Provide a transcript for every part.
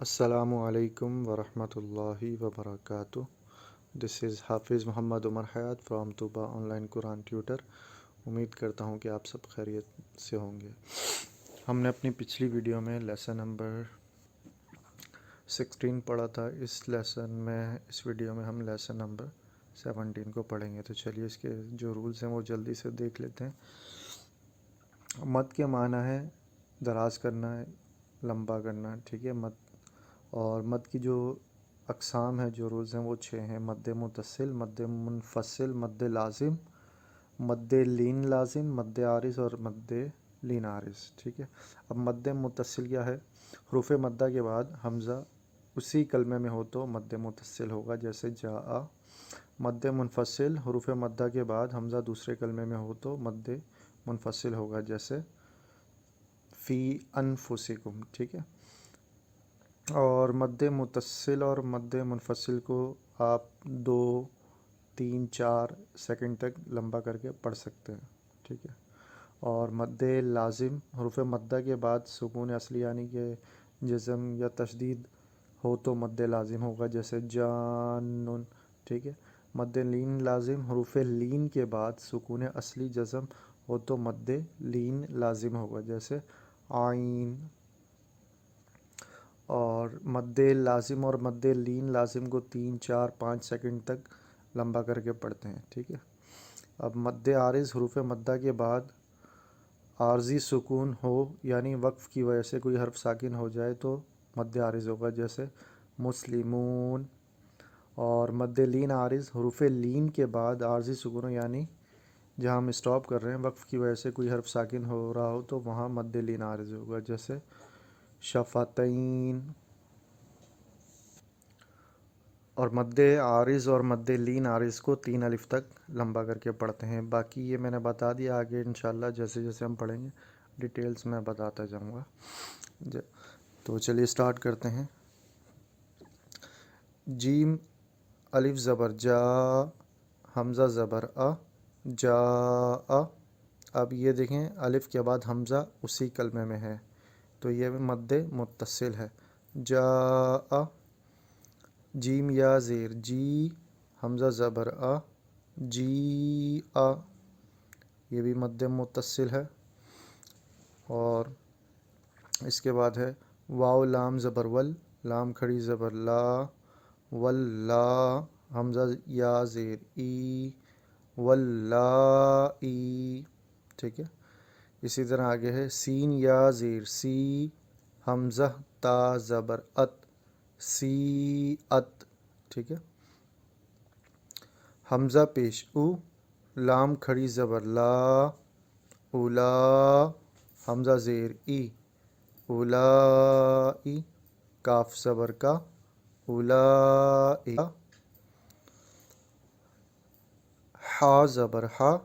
السلام علیکم ورحمۃ اللہ وبرکاتہ. دس از حافظ Muhammad Umar Hayat from Tooba online Quran tutor. امید کرتا ہوں کہ آپ سب خیریت سے ہوں گے. ہم نے اپنی پچھلی ویڈیو میں لیسن نمبر 16 پڑھا تھا. اس ویڈیو میں ہم لیسن نمبر 17 کو پڑھیں گے. تو چلیے اس کے جو رولز ہیں وہ جلدی سے دیکھ لیتے ہیں. مد کے معنی ہے دراز کرنا ہے، لمبا کرنا ہے. ٹھیک ہے. مد اور مد کی جو اقسام ہیں، جو رولز ہیں وہ 6 ہیں. مد متصل، مد منفصل، مد لازم، مد لین لازم، مد عارض اور مد لین عارض. ٹھیک ہے. اب مد متصل کیا ہے؟ حروف مدہ کے بعد حمزہ اسی کلمے میں ہو تو مد متصل ہوگا، جیسے جاء. مد منفصل، حروف مدہ کے بعد حمزہ دوسرے کلمے میں ہو تو مد منفصل ہوگا، جیسے فی انفسکم. ٹھیک ہے. اور مد متصل اور مد منفصل کو آپ 2، 3، 4 سیکنڈ تک لمبا کر کے پڑھ سکتے ہیں. ٹھیک ہے. اور مد لازم، حروف مدہ کے بعد سکون اصلی یعنی کہ جزم یا تشدید ہو تو مد لازم ہوگا، جیسے جانن. ٹھیک ہے. مد لین لازم، حروف لین کے بعد سکون اصلی جزم ہو تو مد لین لازم ہوگا، جیسے عین. اور مد لازم اور مد لین لازم کو 3، 4، 5 سیکنڈ تک لمبا کر کے پڑھتے ہیں. ٹھیک ہے. اب مد عارض، حروف مدہ کے بعد عارضی سکون ہو یعنی وقف کی وجہ سے کوئی حرف ساکن ہو جائے تو مد عارض ہوگا، جیسے مسلمون. اور مد لین عارض، حروف لین کے بعد عارضی سکون ہو یعنی جہاں ہم اسٹاپ کر رہے ہیں وقف کی وجہ سے کوئی حرف ساکن ہو رہا ہو تو وہاں مد لین عارض ہوگا، جیسے شفتین. اور مد عارض اور مد لین عارض کو 3 الف تک لمبا کر کے پڑھتے ہیں. باقی یہ میں نے بتا دیا، آگے انشاءاللہ جیسے جیسے ہم پڑھیں گے ڈیٹیلز میں بتاتا جاؤں گا. تو چلیے سٹارٹ کرتے ہیں. جیم الف زبر جا، حمزہ زبر ا، جا. اب یہ دیکھیں الف کے بعد حمزہ اسی کلمے میں ہے تو یہ مد متصل ہے. جا. جیم یا زیر جی، حمزہ زبر آ، جی آ. یہ بھی مد متصل ہے. اور اس کے بعد ہے واو لام زبر ول، لام کھڑی زبر لا، واللا. حمزہ یا زیر ای، واللائی. ٹھیک ہے. اسی طرح آگے ہے سین یا زیر سی، حمزہ تا زبر ات، سی ات. ٹھیک ہے. حمزہ پیش او، لام کھڑی زبر لا، اولا. حمزہ زیر ای، اولائی. کاف زبر کا، اولائی. حا زبر ہا،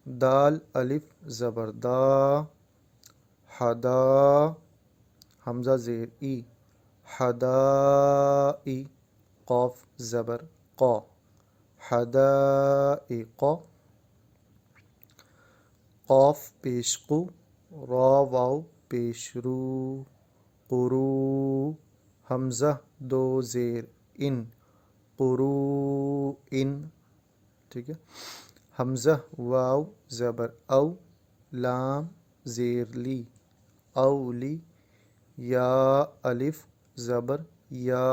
دال الف زبر دا، حدا. حمزہ زیر ای، حدائی. قاف زبر قا، حدائق. قاف پیش قو، را واو پیش رو، قرو. حمزہ دو زیر ان، قروءن. ٹھیک ہے. حمزہ واو زبر او، لام زیر لی، اولی. یا الف زبر یا،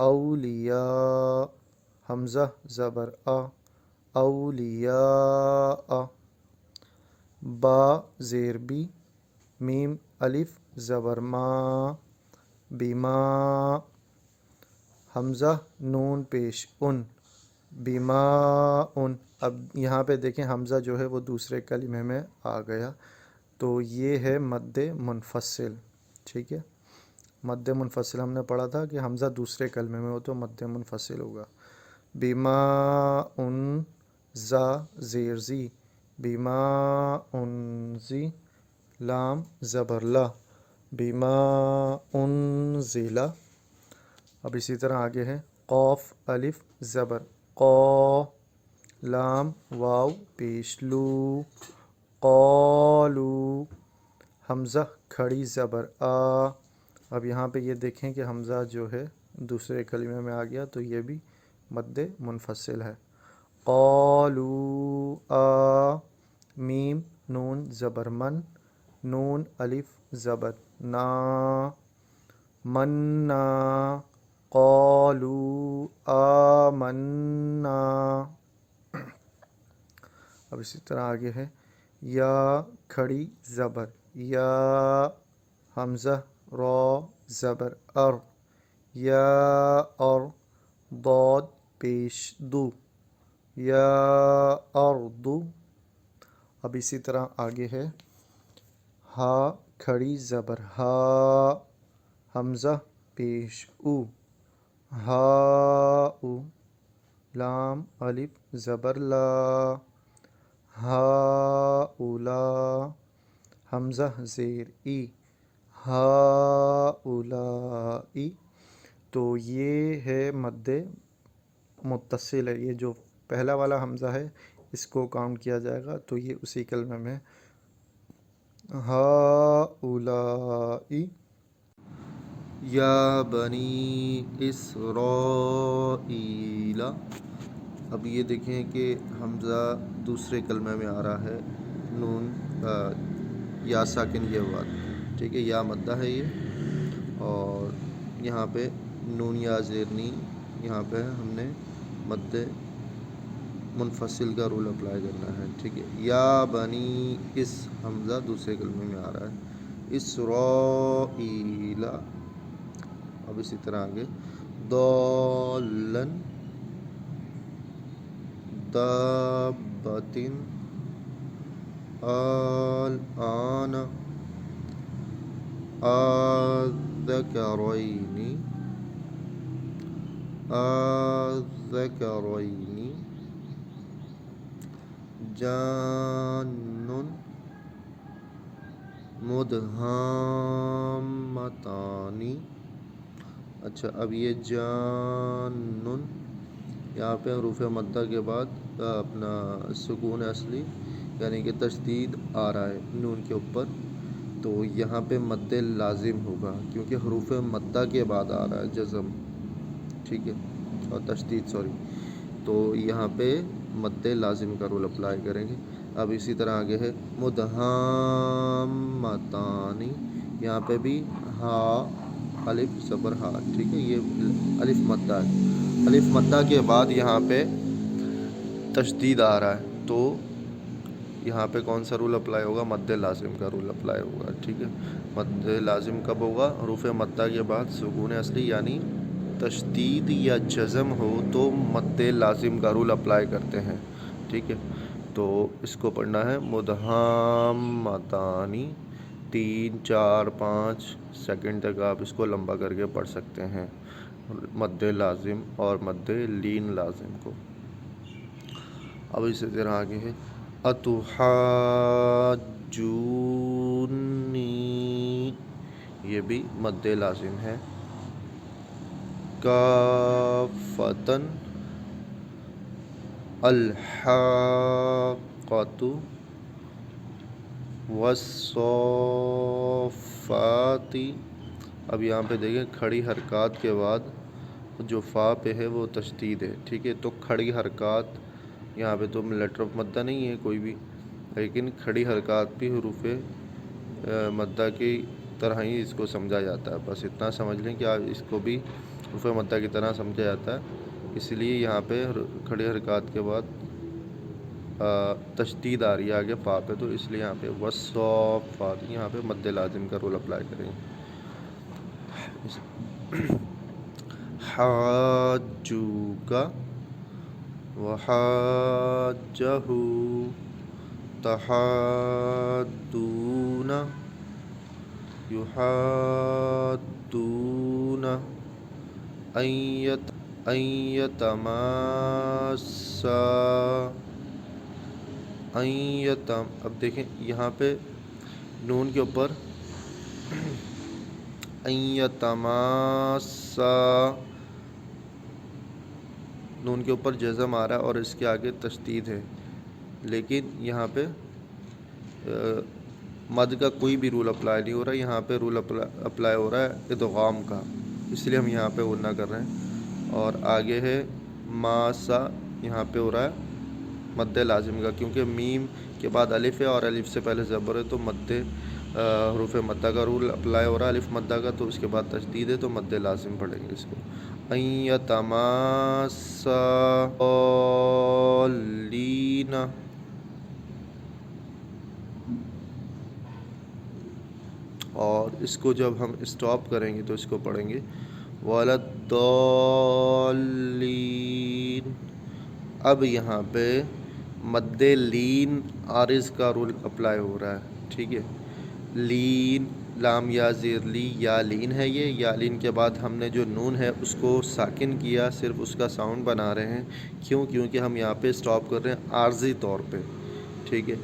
اولیاء. حمزہ زبر آ، اولیاء. با زیر بی، میم الف زبر ما، بیما. حمزہ نون پیش ان، بیماءن. اب یہاں پہ دیکھیں حمزہ جو ہے وہ دوسرے کلمے میں آ گیا تو یہ ہے مد منفصل. ٹھیک ہے. مد منفصل ہم نے پڑھا تھا کہ حمزہ دوسرے کلمے میں ہو تو مد منفصل ہوگا. بیماءن زا زیر زی، بیماءن زی. لام زبر لا، بیماءن زیلا. اب اسی طرح آگے ہے قاف الف زبر قا، لام واو پیش لو، قالو. حمزہ کھڑی زبر آ، اب یہاں پہ یہ دیکھیں کہ حمزہ جو ہے دوسرے کلمے میں آ گیا تو یہ بھی مد منفصل ہے. قالوا آ، میم نون زبر من، نون الف زبر نا، منا، قالوا آمنا. اب اسی طرح آگے ہے یا کھڑی زبر یا، حمزہ را زبر ار، یا اور، ضاد پیش دو، یا اردو. اب اسی طرح آگے ہے ہا کھڑی زبر ہا، حمزہ پیش او، ہا او، لام الف زبر لا، ہا اولا، حمزہ زیر ای، ہا اولائی. تو یہ ہے مد متصل ہے. یہ جو پہلا والا حمزہ ہے اس کو کاؤنٹ کیا جائے گا تو یہ اسی کلمے میں ہا اولائی. یا بنی اسرائیل. اب یہ دیکھیں کہ حمزہ دوسرے کلمے میں آ رہا ہے، نون یا ساکن یہ ہوا، ٹھیک ہے، یا مدہ ہے یہ، اور یہاں پہ نون یا زیرنی، یہاں پہ ہم نے مد منفصل کا رول اپلائی کرنا ہے، ٹھیک ہے. یا بنی اس، حمزہ دوسرے کلمے میں آ رہا ہے، اسرائیل. اب اسی طرح آگے ضالن دابۃ الآن الذکرین جان مدہامتان. اچھا اب یہ جان، یہاں پہ حروف مدہ کے بعد اپنا سکون اصلی یعنی کہ تشدید آ رہا ہے نون کے اوپر، تو یہاں پہ مد لازم ہوگا کیونکہ حروف مدہ کے بعد آ رہا ہے جزم، ٹھیک ہے، اور تشدید سوری، تو یہاں پہ مد لازم کا رول اپلائی کریں گے. اب اسی طرح آگے ہے مدہامتانی، یہاں پہ بھی ہا الف زبر ہا، ٹھیک ہے، یہ الف مدہ ہے. الف مدہ کے بعد یہاں پہ تشدید آ رہا ہے تو یہاں پہ کون سا رول اپلائی ہوگا؟ مد لازم کا رول اپلائی ہوگا، ٹھیک ہے. مد لازم کب ہوگا؟ حروف مدہ کے بعد سکون اصلی یعنی تشدید یا جزم ہو تو مد لازم کا رول اپلائی کرتے ہیں، ٹھیک ہے. تو اس کو پڑھنا ہے مدہامتانی. 3 4 5 سیکنڈ تک آپ اس کو لمبا کر کے پڑھ سکتے ہیں، مد لازم اور مد لین لازم کو. اب اسی طرح آگے ہے اتحاجونی، یہ بھی مد لازم ہے. کافتن الحاقۃ والصافات. اب یہاں پہ دیکھیں کھڑی حرکات کے بعد جو فا پہ ہے وہ تشدید ہے، ٹھیک ہے. تو کھڑی حرکات یہاں پہ تو لیٹر آف مدہ نہیں ہے کوئی بھی، لیکن کھڑی حرکات بھی حروف مدہ کی طرح ہی اس کو سمجھا جاتا ہے. بس اتنا سمجھ لیں کہ آپ اس کو بھی حروف مدہ کی طرح سمجھا جاتا ہے، اس لیے یہاں پہ کھڑی حرکات کے بعد تشدید آ رہی ہے آگے فا پہ، تو اس لیے یہاں پہ والصافات یہاں پہ مد لازم کا رول اپلائی کریں گے. حاجوک وحاجہ تحادون یحادون ایتماسا ایتم. اب دیکھیں یہاں پہ نون کے اوپر ایتماسا، نون کے اوپر جزم آ رہا ہے اور اس کے آگے تشدید ہے، لیکن یہاں پہ مد کا کوئی بھی رول اپلائی نہیں ہو رہا. یہاں پہ رول اپلائی ہو رہا ہے ادغام کا, اس لیے ہم یہاں پہ غنہ کر رہے ہیں. اور آگے ہے ماسا, یہاں پہ ہو رہا ہے مد لازم کا, کیونکہ میم کے بعد الف ہے اور الف سے پہلے زبر ہے, تو مد حروف مدہ کا رول اپلائی ہو رہا ہے الف مدہ کا, تو اس کے بعد تشدید ہے تو مد لازم پڑھیں گے اس کو. ایتماسا لینا, اور اس کو جب ہم اسٹاپ کریں گے تو اس کو پڑھیں گے وَلَضَّالِّينَ. اب یہاں پہ مد لین عارض کا رول اپلائی ہو رہا ہے, ٹھیک ہے. لین لام یا زیر لی, یا لین ہے یہ, یا لین کے بعد ہم نے جو نون ہے اس کو ساکن کیا, صرف اس کا ساؤنڈ بنا رہے ہیں. کیوں؟ کیونکہ ہم یہاں پہ اسٹاپ کر رہے ہیں عارضی طور پہ, ٹھیک ہے.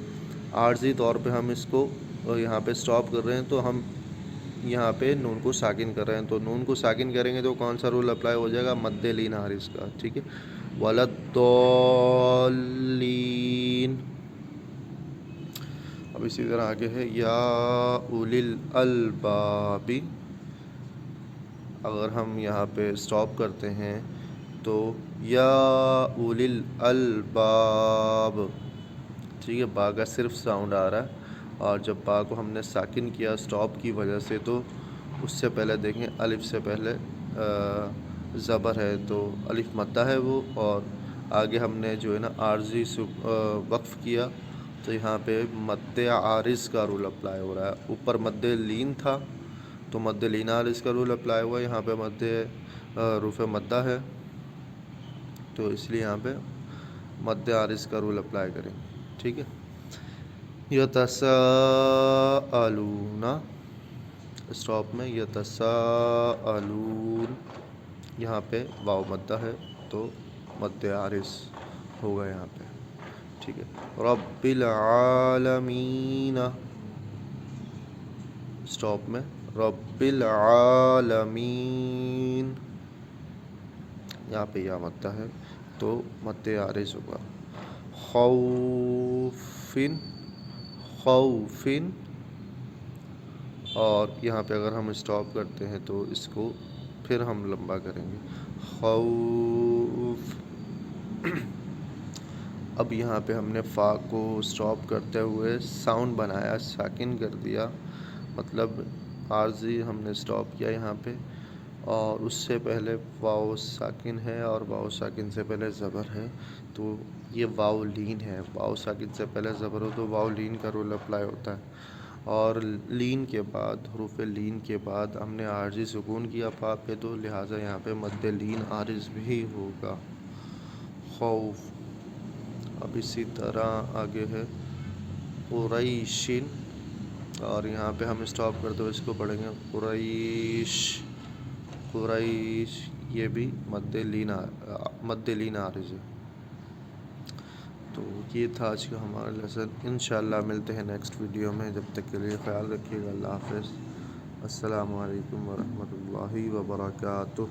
عارضی طور پہ ہم اس کو یہاں پہ اسٹاپ کر رہے ہیں, تو ہم یہاں پہ نون کو ساکن کر رہے ہیں. تو نون کو ساکن کریں گے تو کون سا رول اپلائی ہو جائے گا؟ مد لین عارض کا, ٹھیک ہے. وَلَضَّالِّينَ. اب اسی طرح آگے ہے یا اولی الالباب. اگر ہم یہاں پہ اسٹاپ کرتے ہیں تو یا اولی الالباب, ٹھیک ہے. با کا صرف ساؤنڈ آ رہا ہے, اور جب با کو ہم نے ساکن کیا اسٹاپ کی وجہ سے, تو اس سے پہلے دیکھیں الف سے پہلے زبر ہے, تو الف مدہ ہے وہ, اور آگے ہم نے جو ہے نا عارضی وقف کیا, تو یہاں پہ مد عارض کا رول اپلائی ہو رہا ہے. اوپر مد لین تھا تو مد لین عارض کا رول اپلائی ہوا, یہاں پہ مد حروف مدہ ہے تو اس لیے یہاں پہ مد عارض کا رول اپلائی کریں, ٹھیک ہے. یتساءلون, اسٹاپ میں یتساءلون, یہاں پہ واو مدہ ہے تو مد عارض ہوگا یہاں پہ, ٹھیک ہے. رب العالمین, اسٹاپ میں رب العالمین, یہاں پہ یا مدہ ہے تو مد عارض ہوگا. خوفن, خوفن, اور یہاں پہ اگر ہم اسٹاپ کرتے ہیں تو اس کو پھر ہم لمبا کریں گے خوف. اب یہاں پہ ہم نے فا کو اسٹاپ کرتے ہوئے ساؤنڈ بنایا, ساکن کر دیا, مطلب عارضی ہم نے اسٹاپ کیا یہاں پہ, اور اس سے پہلے واو ساکن ہے, اور واو ساکن سے پہلے زبر ہے, تو یہ واو لین ہے. واو ساکن سے پہلے زبر ہو تو واو لین کا رول اپلائی ہوتا ہے, اور لین کے بعد حروف لین کے بعد ہم نے عارضی سکون کیا فا پہ, تو لہٰذا یہاں پہ مد لین عارض بھی ہوگا خوف. اب اسی طرح آگے ہے قریشن, اور یہاں پہ ہم اسٹاپ کرتے ہوئے اس کو پڑھیں گے قریش, قریش, یہ بھی مد لین عارض ہے. تو یہ تھا آج کا ہمارا لیسن. انشاءاللہ ملتے ہیں نیکسٹ ویڈیو میں, جب تک کے لیے خیال رکھیے گا. اللہ حافظ. السلام علیکم ورحمۃ اللہ وبرکاتہ.